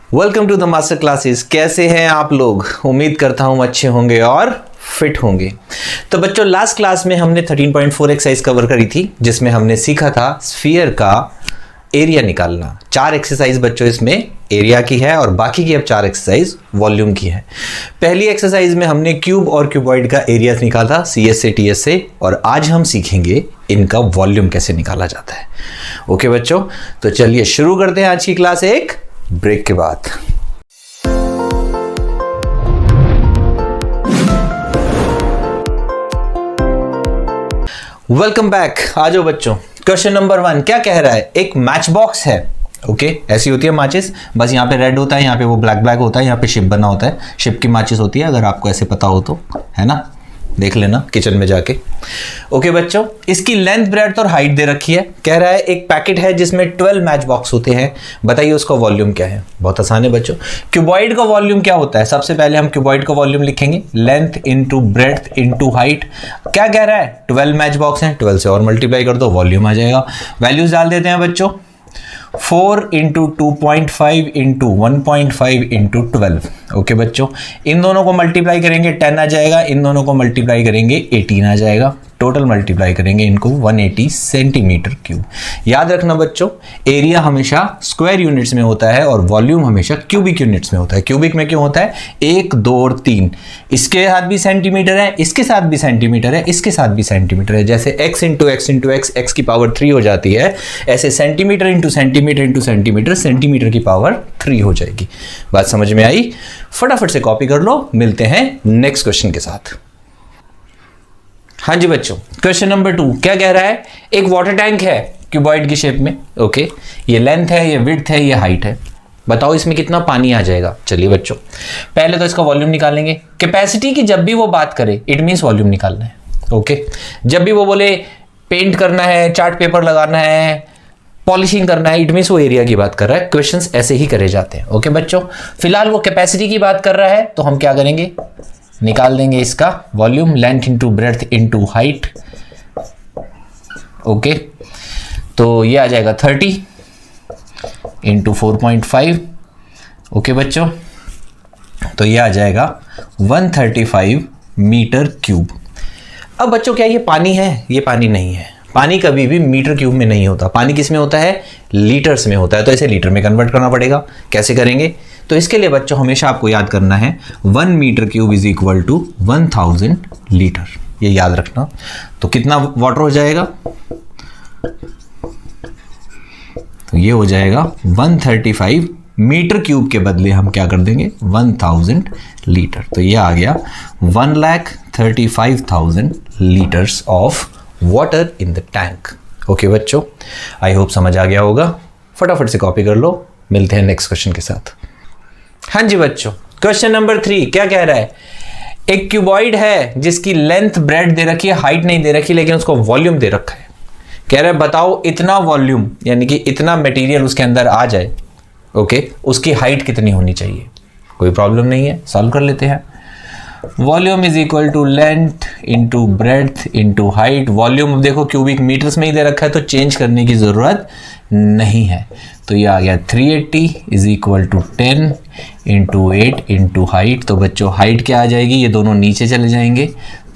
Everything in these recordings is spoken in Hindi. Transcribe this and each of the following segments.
Welcome to the master classes. कैसे हैं आप लोग? उम्मीद करता हूं अच्छे होंगे और फिट होंगे। तो बच्चों, लास्ट क्लास में हमने 13.4 एक्सरसाइज कवर करी थी, जिसमें हमने सीखा था स्फीयर का एरिया निकालना। 4 एक्सरसाइज बच्चों इसमें एरिया की है और बाकी की अब 4 एक्सरसाइज वॉल्यूम की है। पहली एक्सरसाइज में हमने क्यूब और क्यूबॉइड का एरिया निकाला था CS से TS से, और आज हम सीखेंगे इनका वॉल्यूम कैसे निकाला जाता है। ओके बच्चों, तो चलिए शुरू करते हैं आज की क्लास एक ब्रेक के बाद। Welcome back. आ जाओ बच्चों। क्वेश्चन नंबर 1 क्या कह रहा है? एक मैच बॉक्स है। ओके, ऐसी होती है माचिस, बस यहाँ पे रेड होता है, यहाँ पे वो ब्लैक ब्लैक होता है, यहाँ पे शिप बना होता है। शिप की माचिस होती है, अगर आपको ऐसे पता हो तो, है ना? देख लेना किचन में जाके। ओके बच्चों, इसकी लेंथ, ब्रेड्थ और हाइट दे रखी है। कह रहा है एक पैकेट है जिसमें 12 मैच बॉक्स होते हैं, बताइए उसका वॉल्यूम क्या है। बहुत आसान है बच्चों। क्यूबॉइड का वॉल्यूम क्या होता है? सबसे पहले हम क्यूबॉइड का वॉल्यूम लिखेंगे, length into breadth into height. क्या कह रहा है? 12 मैच बॉक्स हैं, 12 से और मल्टीप्लाई कर दो, वॉल्यूम आ जाएगा। वैल्यूज डाल देते हैं बच्चों। 4 इंटू 2.5 इंटू 1.5 इंटू 12। ओके बच्चों, इन दोनों को मल्टीप्लाई करेंगे 10 आ जाएगा, इन दोनों को मल्टीप्लाई करेंगे 18 आ जाएगा। टोटल मल्टीप्लाई करेंगे इनको 180 सेंटीमीटर क्यूब। याद रखना बच्चों, एरिया हमेशा स्क्वायर यूनिट्स में होता है और वॉल्यूम हमेशा क्यूबिक यूनिट्स में होता है। क्यूबिक में क्यों होता है? 1, 2 और 3। इसके साथ भी सेंटीमीटर है, इसके साथ भी सेंटीमीटर है, इसके साथ भी सेंटीमीटर है। जैसे x into x into x, x की पावर 3 हो जाती है, ऐसे centimetre into centimetre into centimetre, centimetre की पावर 3 हो जाएगी। बात समझ में आई? फटाफट से कॉपी कर लो। मिलते हैं नेक्स्ट क्वेश्चन के साथ। हाँ जी बच्चों, क्वेश्चन नंबर 2 क्या कह रहा है? एक वाटर टैंक है क्यूबॉइड की शेप में। ओके, ये लेंथ है, ये विड्थ है, ये हाइट है। बताओ इसमें कितना पानी आ जाएगा। चलिए बच्चों, पहले तो इसका वॉल्यूम निकालेंगे। कैपेसिटी की जब भी वो बात करे, इट मीन्स वॉल्यूम निकालना है। ओके, जब भी वो बोले पेंट करना है, चार्ट पेपर लगाना है, पॉलिशिंग करना है, इट मीन्स वो एरिया की बात कर रहा है। क्वेश्चंस ऐसे ही करे जाते हैं। ओके बच्चों, फिलहाल वो कैपेसिटी की बात कर रहा है, तो हम क्या करेंगे? निकाल देंगे इसका volume, length into breadth into height. Okay, तो ये आ जाएगा 30 इंटू 4.5। ओके बच्चों, तो ये आ जाएगा 135 मीटर क्यूब। अब बच्चों, क्या ये पानी है? ये पानी नहीं है। पानी कभी भी मीटर क्यूब में नहीं होता। पानी किस में होता है? लीटर्स में होता है। तो इसे लीटर में कन्वर्ट करना पड़ेगा। कैसे करेंगे? तो इसके लिए बच्चों हमेशा आपको याद करना है 1 metre cube is equal to 1000 litre. ये याद रखना। तो कितना वाटर हो जाएगा? तो ये हो जाएगा 135 मीटर क्यूब के बदले हम क्या कर देंगे? 1000 लीटर। तो ये आ गया 1,35,000 litres of water in the tank. Okay बच्चों, आई होप समझ आ गया होगा। फटाफट से कॉपी कर लो। मिलते हैं नेक्स्ट क्वेश्चन के साथ। हाँ जी बच्चों, क्वेश्चन नंबर 3 क्या कह रहा है? एक क्यूबॉइड है जिसकी लेंथ, ब्रेड्थ दे रखी है, हाइट नहीं दे रखी, लेकिन उसको वॉल्यूम दे रखा है। कह रहा है बताओ इतना वॉल्यूम, यानी कि इतना मटेरियल उसके अंदर आ जाए, ओके, उसकी हाइट कितनी होनी चाहिए। कोई प्रॉब्लम नहीं है, सॉल्व कर लेते हैं। Volume is equal to length into breadth into height. Volume देखो क्यूबिक मीटर्स में ही दे रखा है, तो चेंज करने की जरूरत नहीं है। तो ये आ गया 380 is equal to 10 into 8 into height. तो बच्चों हाइट क्या आ जाएगी? ये दोनों नीचे चले जाएंगे,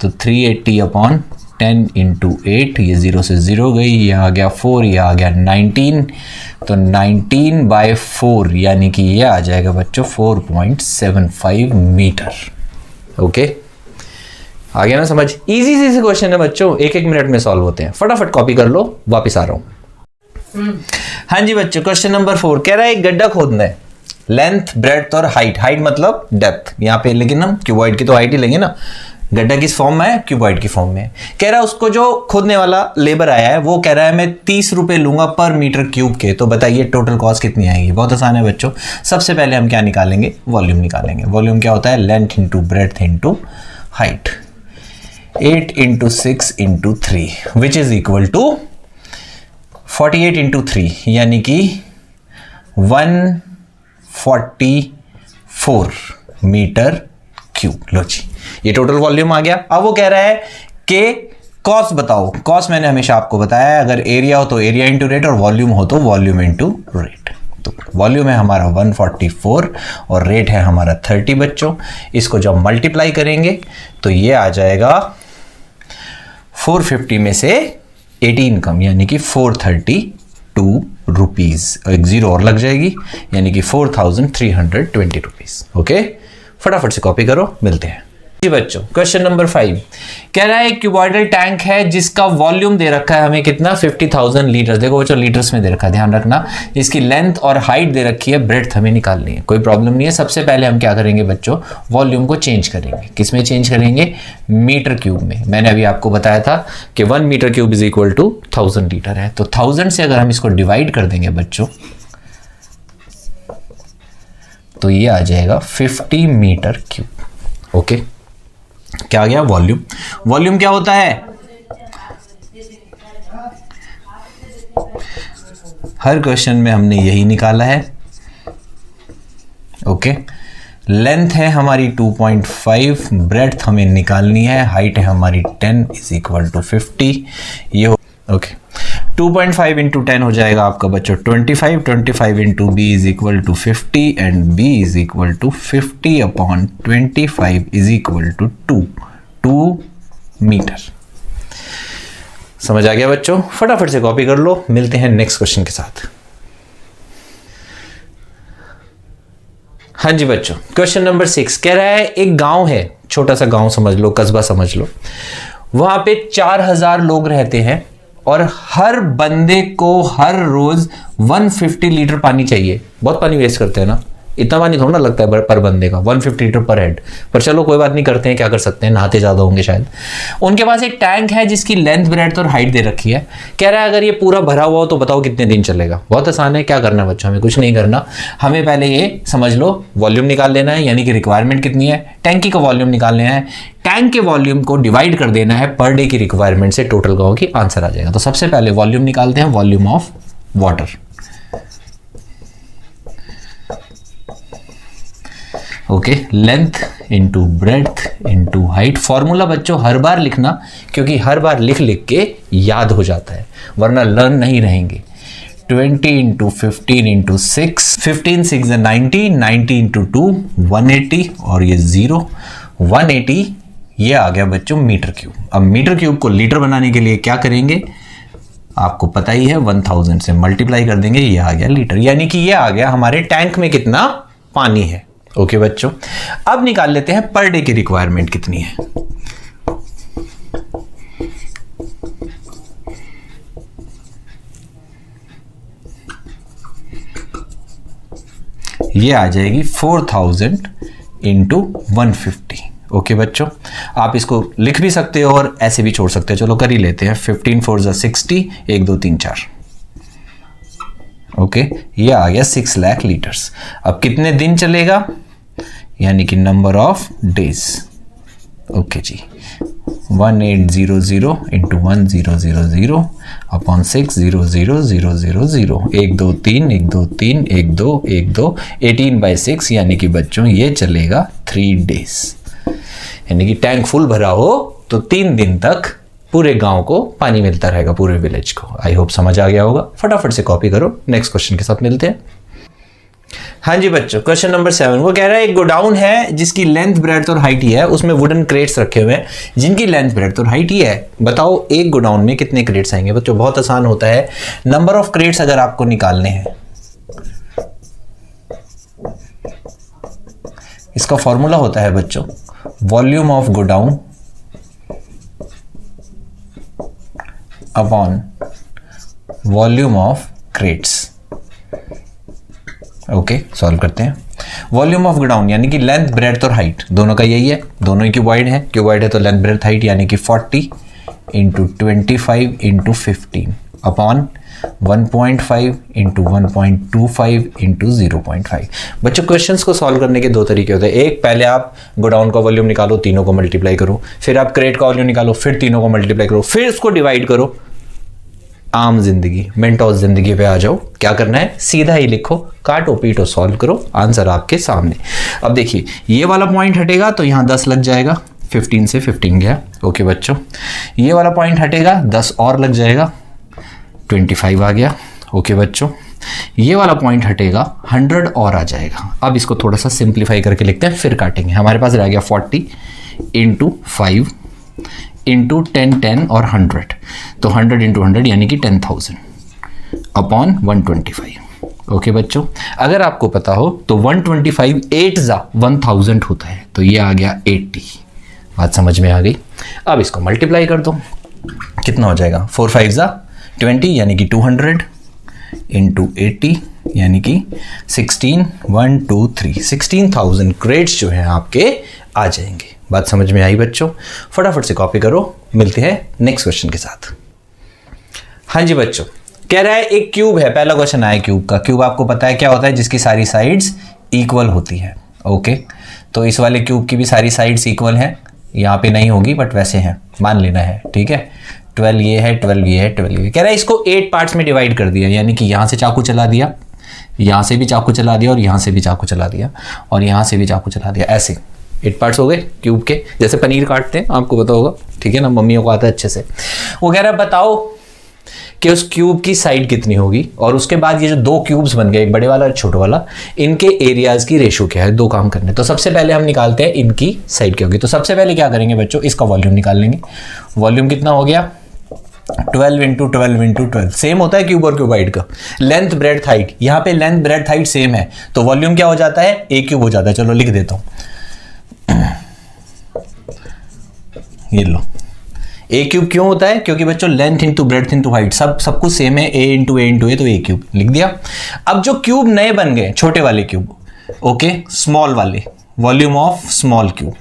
तो 380 अपॉन 10 इंटू 8, ये 0 से 0 गई, ये आ गया 4, ये आ गया 19। तो 19/4 यानी कि ये आ जाएगा बच्चों 4.75 मीटर। ओके, आ गया ना समझ? इजी से क्वेश्चन है बच्चों, 1-1 मिनट में सॉल्व होते हैं। फटाफट कॉपी कर लो, वापस आ रहा हूं। हाँ जी बच्चों, क्वेश्चन नंबर 4 कह रहा है एक गड्ढा खोदना है। लेंथ, ब्रेड्थ और हाइट। हाइट मतलब डेप्थ, यहाँ पे लेकिन हम क्यूबॉइड की तो हाइट ही लेंगे ना। गड्ढा किस फॉर्म में है? क्यूबॉइड की फॉर्म में है। कह रहा है उसको जो खोदने वाला लेबर आया है वो कह रहा है मैं 30 रुपए लूंगा पर मीटर क्यूब के। तो बताइए टोटल कॉस्ट कितनी आएगी। बहुत आसान है बच्चों। सबसे पहले हम क्या निकालेंगे? वॉल्यूम निकालेंगे। वॉल्यूम क्या होता है? Length into breadth into height. 8 into 6 into 3 which is equal to 48 into 3 यानी कि 144 मीटर क्यूब। लो जी, ये टोटल वॉल्यूम आ गया। अब वो कह रहा है कि कॉस्ट बताओ। कॉस्ट मैंने हमेशा आपको बताया है, अगर एरिया हो तो एरिया इंटू रेट और वॉल्यूम हो तो वॉल्यूम इंटू रेट। तो वॉल्यूम है हमारा 144 और रेट है हमारा 30 बच्चों। इसको जब मल्टीप्लाई करेंगे तो ये आ जाएगा 450 में से 18 कम यानी कि 432 रुपीज़, एक जीरो और लग जाएगी यानी कि 4320 रुपीज़। ओके, फटाफट से कॉपी करो, मिलते हैं जी बच्चों। क्वेश्चन नंबर 5 कह रहा है एक क्यूबॉइडल टैंक है जिसका वॉल्यूम दे रखा है हमें कितना 50,000 लीटर। देखो बच्चों लीटर्स में दे रखा है, ध्यान रखना। इसकी लेंथ और हाइट दे रखी है, ब्रेड्थ हमें निकालनी है, कोई प्रॉब्लम नहीं है। सबसे पहले हम क्या करेंगे बच्चों, वॉल्यूम को चेंज करेंगे। किस में चेंज करेंगे, मीटर क्यूब में। मैंने अभी आपको बताया था कि 1 metre cube is equal to 1000 litre है। तो 1000 से अगर हम इसको डिवाइड कर देंगे बच्चों तो ये आ जाएगा 50 मीटर क्यूब। ओके, क्या आ गया, वॉल्यूम। वॉल्यूम क्या होता है, हर क्वेश्चन में हमने यही निकाला है। ओके, लेंथ है हमारी 2.5, ब्रेड्थ हमें निकालनी है, हाइट है हमारी 10 इज इक्वल टू 50। ये ओके 2.5 इंटू 10 हो जाएगा आपका बच्चों 25, 25 into B is equal to 50 and B is equal to 50 upon 25 is equal to 2 metre. समझ आ गया बच्चों, फटाफट से कॉपी कर लो, मिलते हैं नेक्स्ट क्वेश्चन के साथ। हाँ जी बच्चों, क्वेश्चन नंबर 6 कह रहा है एक गांव है, छोटा सा गांव समझ लो, कस्बा समझ लो। वहां पे 4000 लोग रहते हैं और हर बंदे को हर रोज 150 लीटर पानी चाहिए। बहुत पानी वेस्ट करते हैं ना, इतना पानी थोड़ा ना लगता है पर बंदे का, 150 लीटर पर हेड। पर चलो कोई बात नहीं, करते हैं, क्या कर सकते हैं, नहाते ज्यादा होंगे शायद। उनके पास एक टैंक है जिसकी लेंथ, ब्रेड्थ और हाइट दे रखी है। कह रहा है अगर ये पूरा भरा हुआ हो तो बताओ कितने दिन चलेगा। बहुत आसान है, क्या करना है बच्चों, हमें कुछ नहीं करना। हमें पहले ये समझ लो वॉल्यूम निकाल लेना है, यानी कि रिक्वायरमेंट कितनी है, टैंकी का वॉल्यूम निकाल लेना है। टैंक के वॉल्यूम को डिवाइड कर देना है पर डे की रिक्वायरमेंट से, टोटल गाँव की आंसर आ जाएगा। तो सबसे पहले वॉल्यूम निकालते हैं, volume of water. Okay, length into breadth into height. Formula बच्चों हर बार लिखना, क्योंकि हर बार लिख लिख के याद हो जाता है, वरना लर्न नहीं रहेंगे। 20 इंटू 15 इंटू 6, 15 6 90, 90 इंटू 2 180 और ये 0 180, ये आ गया बच्चों मीटर क्यूब। अब मीटर क्यूब को लीटर बनाने के लिए क्या करेंगे, आपको पता ही है, 1000 से मल्टीप्लाई कर देंगे, ये आ गया लीटर, यानी कि ये आ गया हमारे टैंक में कितना पानी है। ओके बच्चों, अब निकाल लेते हैं पर डे की रिक्वायरमेंट कितनी है। ये आ जाएगी 4000 इंटू 150। ओके बच्चों, आप इसको लिख भी सकते हो और ऐसे भी छोड़ सकते हो, चलो कर ही लेते हैं। 15 4 60, 1 2 3 4। ओके, ये आ गया 6 लाख लीटर्स। अब कितने दिन चलेगा, यानी कि नंबर ऑफ डेज। ओके जी, 1800 इंटू 1000 अपॉन 6000000, 1 2 3 1 2 3 1 2 1 2, 18/6, यानी कि बच्चों ये चलेगा 3 डेज। यानी कि टैंक फुल भरा हो तो 3 दिन तक पूरे गांव को पानी मिलता रहेगा, पूरे विलेज को। आई होप समझ आ गया होगा, फटाफट से कॉपी करो, नेक्स्ट क्वेश्चन के साथ मिलते हैं। हाँ जी बच्चों, क्वेश्चन नंबर 7 वो कह रहा है एक गोडाउन है जिसकी लेंथ, ब्रेड्थ और हाइट ही है, उसमें वुडन क्रेट्स रखे हुए हैं जिनकी लेंथ, ब्रेड्थ और हाइट ही है। बताओ एक गोडाउन में कितने क्रेट्स आएंगे। बच्चों बहुत आसान होता है, नंबर ऑफ क्रेट्स अगर आपको निकालने हैं, इसका फॉर्मूला होता है बच्चों volume of godown upon volume of crates. Okay, solve करते हैं। वॉल्यूम ऑफ गोडाउन यानी कि लेंथ, ब्रेड्थ और हाइट दोनों का यही है, दोनों ही क्यूबॉइड है। क्यूबॉइड है तो लेंथ, ब्रेड्थ, हाइट यानी कि 40 into 25 into 15 upon 1.5 into 1.25 into 0.5। बच्चों क्वेश्चंस को सॉल्व करने के दो तरीके होते हैं। एक, पहले आप गोडाउन का वॉल्यूम निकालो, तीनों को मल्टीप्लाई करो, फिर आप क्रेट का वॉल्यूम निकालो, फिर तीनों को मल्टीप्लाई करो, फिर उसको डिवाइड करो। आम जिंदगी, मेंटोस जिंदगी पे आ जाओ, क्या करना है, सीधा ही लिखो, काटो पीटो सॉल्व करो, आंसर आपके सामने। अब देखिए ये वाला पॉइंट हटेगा तो यहाँ 10 लग जाएगा, 15 से 15 गया। ओके बच्चों, ये वाला पॉइंट हटेगा, 10 और लग जाएगा, 25 आ गया। ओके बच्चों, ये वाला पॉइंट हटेगा, 100 और आ जाएगा। अब इसको थोड़ा सा सिंप्लीफाई करके लिखते हैं, फिर काटेंगे। हमारे पास रह गया 40 × 5 × 10 10 और 100, तो 100 × 100 यानी कि 10,000 अपॉन 125। ओके बच्चों, अगर आपको पता हो तो 125 8 × 1000 होता है, तो ये आ गया 80। बात समझ में आ गई। अब इसको मल्टीप्लाई कर दो, कितना हो जाएगा, 4 5 × 20 यानी कि 200 × 80 यानी कि 16,000 क्रेड्स जो है आपके आ जाएंगे। बात समझ में आई बच्चों? फटाफट से कॉपी करो, मिलते हैं नेक्स्ट क्वेश्चन के साथ। हाँ जी बच्चों, कह रहा है एक क्यूब है, पहला क्वेश्चन आया क्यूब का। क्यूब आपको पता है क्या होता है, जिसकी सारी साइड्स इक्वल होती है। ओके, तो इस वाले क्यूब की भी सारी साइड्स इक्वल हैं, यहाँ पे नहीं होगी बट वैसे हैं, मान लेना है, ठीक है। 12 ये है, 12 ये है, 12 ये। कह रहा है इसको 8 पार्ट्स में डिवाइड कर दिया, यानी कि यहाँ से चाकू चला दिया, यहाँ से भी चाकू चला दिया, और यहाँ से भी चाकू चला दिया, और यहाँ से भी चाकू चला दिया, ऐसे 8 पार्ट्स हो गए क्यूब के, जैसे पनीर काटते हैं, आपको पता होगा, ठीक है ना, मम्मियों को आता है अच्छे से। वो कह रहा है बताओ कि उस क्यूब की साइड कितनी होगी, और उसके बाद ये जो 2 क्यूब्स बन गए, एक बड़े वाला और छोटा वाला, इनके एरियाज की रेशो क्या है। 2 काम करने, तो सबसे पहले हम निकालते हैं इनकी साइड क्या होगी। तो सबसे पहले क्या करेंगे बच्चों, इसका वॉल्यूम निकाल लेंगे। वॉल्यूम कितना हो गया, 12 × 12 × 12, सेम होता है क्यूब और क्यूबाइड का। लेंथ ब्रेड्थ हाइट, यहाँ पे लेंथ ब्रेड्थ हाइट सेम है, तो वॉल्यूम क्या हो जाता है, a क्यूब हो जाता है। चलो लिख देता हूं, ये लो, a क्यूब क्यों होता है, क्योंकि बच्चों length into breadth into height सब कुछ सेम है, a × a × a, तो a क्यूब लिख दिया। अब जो क्यूब नए बन गए, छोटे वाले क्यूब, ओके, स्मॉल वाले, वॉल्यूम ऑफ स्मॉल क्यूब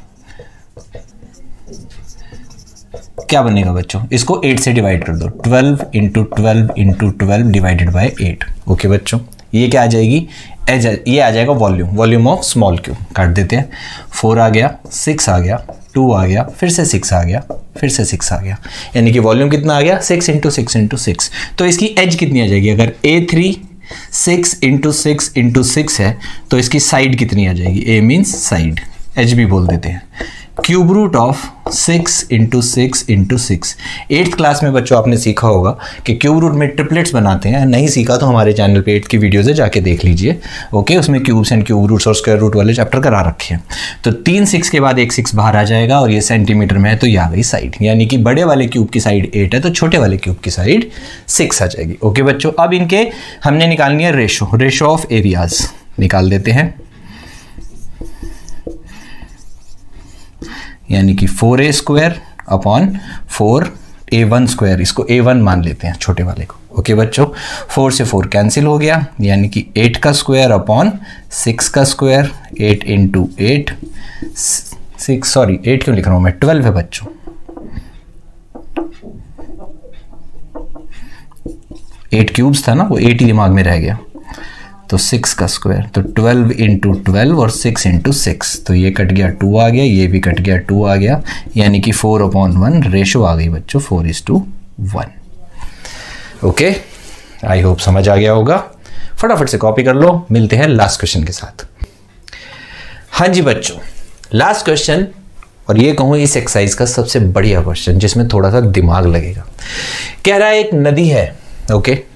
क्या बनेगा बच्चों, इसको 8 से डिवाइड कर दो, 12 × 12 × 12 डिवाइडेड बाय 8। ओके बच्चों, ये क्या आ जाएगी, ये आ जाएगा वॉल्यूम ऑफ स्मॉल क्यूब। काट देते हैं, 4 आ गया, 6 आ गया, 2 आ गया, फिर से 6 आ गया, फिर से 6 आ गया, यानी कि वॉल्यूम कितना आ गया, 6 × 6 × 6। तो इसकी एज कितनी आ जाएगी, अगर A3 6 × 6 × 6 है, तो इसकी साइड कितनी आ जाएगी, A मीन्स साइड, एज भी बोल देते हैं। Cube root of 6 × 6 × 6। 8th class में बच्चों आपने सीखा होगा कि क्यूब रूट में ट्रिपलेट्स बनाते हैं, नहीं सीखा तो हमारे चैनल पे 8th की वीडियोज़ है, जाके देख लीजिए। ओके, उसमें क्यूब्स एंड क्यूब रूट्स और स्क्वायर रूट वाले चैप्टर करा रखे हैं। तो 3 6 के बाद एक 6 बाहर आ जाएगा, और ये सेंटीमीटर में है, तो ये आ गई साइड, यानी कि बड़े वाले क्यूब की साइड 8 है, तो छोटे वाले क्यूब की साइड 6 आ जाएगी। ओके बच्चों, अब इनके हमने निकालनी है रेशो ऑफ एरियाज, निकाल देते हैं, यानी कि 4a² अपॉन 4a1², इसको a1 मान लेते हैं छोटे वाले को। ओके बच्चों, 4 से 4 कैंसिल हो गया, यानी कि 8 का स्क्वायर अपॉन 6 का स्क्वायर, 8 × 8 6, सॉरी 8 क्यों लिख रहा हूं मैं, 12 है बच्चों। 8 क्यूब्स था ना, वो 8 ही दिमाग में रह गया, तो 6 का स्क्वायर, तो 12 × 12 और 6 × 6, तो ये कट गया, 2 आ गया, ये भी कट गया, 2 आ गया, यानी कि 4/1 रेशो आ गई बच्चों, 4:1। ओके, आई होप समझ आ गया होगा। फटाफट से कॉपी कर लो, मिलते हैं लास्ट क्वेश्चन के साथ। हाँ जी बच्चों, लास्ट क्वेश्चन, और ये कहूँ इस एक्सरसाइज का सबसे बढ़िया क्वेश्चन, जिसमें थोड़ा सा दिमाग लगेगा। कह रहा है एक नदी है, ओके,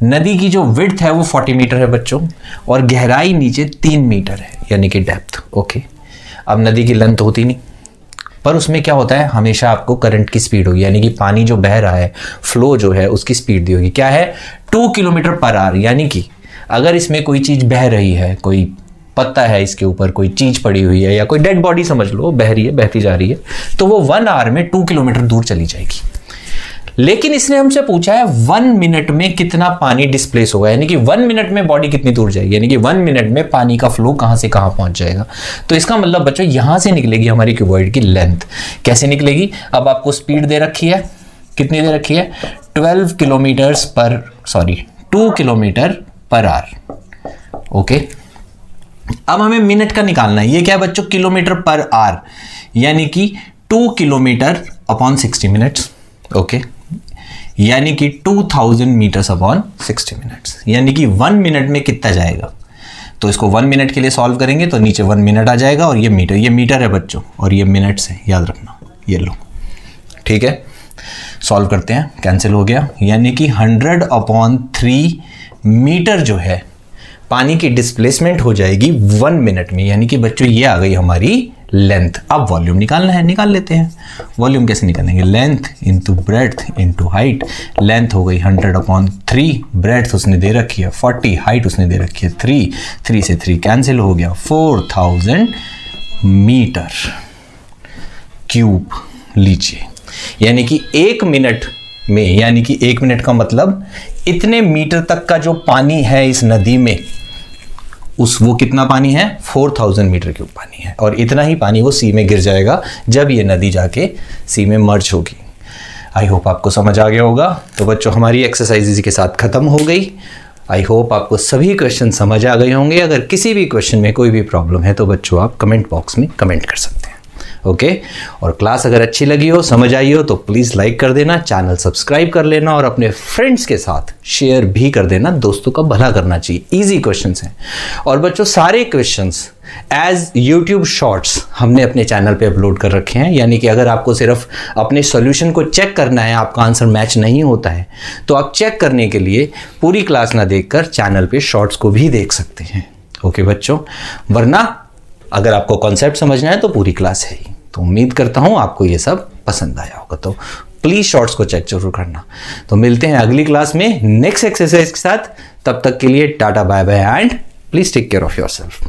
नदी की जो विड्थ है वो 40 मीटर है बच्चों, और गहराई नीचे 3 मीटर है, यानी कि डेप्थ। ओके, अब नदी की लेंथ होती नहीं, पर उसमें क्या होता है, हमेशा आपको करंट की स्पीड होगी, यानी कि पानी जो बह रहा है, फ्लो जो है, उसकी स्पीड दी होगी, क्या है, 2 km/h। यानी कि अगर इसमें कोई चीज़ बह रही है, कोई पत्ता है इसके ऊपर, कोई चीज़ पड़ी हुई है, या कोई डेड बॉडी समझ लो, बह रही है, बहती जा रही है, तो वो 1 आवर में 2 किलोमीटर दूर चली जाएगी। लेकिन इसने हमसे पूछा है 1 मिनट में कितना पानी डिस्प्लेस होगा, यानी कि 1 मिनट में बॉडी कितनी दूर जाएगी, यानी कि 1 मिनट में पानी का फ्लो कहां से कहां पहुंच जाएगा। तो इसका मतलब बच्चों यहां से निकलेगी हमारी क्यूबॉइड की लेंथ। कैसे निकलेगी, अब आपको स्पीड दे रखी है, कितनी दे रखी है, 2 km/h। ओके, अब हमें मिनट का निकालना है, ये क्या है बच्चों, km/h, यानी कि 2 km/60 मिनट्स। ओके, यानी कि 2000 मीटर्स अपॉन 60 मिनट्स, यानी कि 1 मिनट में कितना जाएगा। तो इसको 1 मिनट के लिए सॉल्व करेंगे तो नीचे 1 मिनट आ जाएगा, और ये मीटर है बच्चों, और ये मिनट्स है, याद रखना, ये लो, ठीक है। सॉल्व करते हैं, कैंसिल हो गया, यानी कि 100/3 मीटर जो है पानी की डिस्प्लेसमेंट हो जाएगी 1 मिनट में, यानी कि बच्चों ये आ गई हमारी लेंथ। अब वॉल्यूम निकालना है, निकाल लेते हैं। वॉल्यूम कैसे निकालेंगे? Length into breadth into height. Length हो गई 100/3, ब्रेड्थ उसने दे रखी है 40, हाइट उसने दे रखी है 3 से 3 कैंसिल हो गया, 4000 मीटर क्यूब लीजिए। यानी कि 1 मिनट में, यानी कि 1 मिनट का मतलब इतने मीटर तक का जो पानी है इस नदी में, वो कितना पानी है? 4000 मीटर क्यूब पानी है। और इतना ही पानी वो सी में गिर जाएगा जब ये नदी जाके सी में मर्ज होगी। आई होप आपको समझ आ गया होगा। तो बच्चों हमारी एक्सरसाइज इसी के साथ खत्म हो गई। आई होप आपको सभी क्वेश्चन समझ आ गए होंगे। अगर किसी भी क्वेश्चन में कोई भी प्रॉब्लम है तो बच्चों आप कमेंट बॉक्स में कमेंट कर सकते हैं। ओके और क्लास अगर अच्छी लगी हो, समझ आई हो तो प्लीज़ लाइक कर देना, चैनल सब्सक्राइब कर लेना और अपने फ्रेंड्स के साथ शेयर भी कर देना। दोस्तों का भला करना चाहिए। इजी क्वेश्चंस हैं। और बच्चों सारे क्वेश्चंस एज यूट्यूब शॉर्ट्स हमने अपने चैनल पे अपलोड कर रखे हैं। यानी कि अगर आपको सिर्फ अपने सॉल्यूशन को चेक करना है, आपका आंसर मैच नहीं होता है, तो आप चेक करने के लिए पूरी क्लास ना देखकर चैनल पे शॉर्ट्स को भी देख सकते हैं। ओके बच्चों, वरना अगर आपको कॉन्सेप्ट समझना है तो पूरी क्लास है ही। तो उम्मीद करता हूँ आपको ये सब पसंद आया होगा। तो प्लीज़ शॉर्ट्स को चेक जरूर करना। तो मिलते हैं अगली क्लास में नेक्स्ट एक्सरसाइज के साथ। तब तक के लिए tata bye bye and please take care of yourself.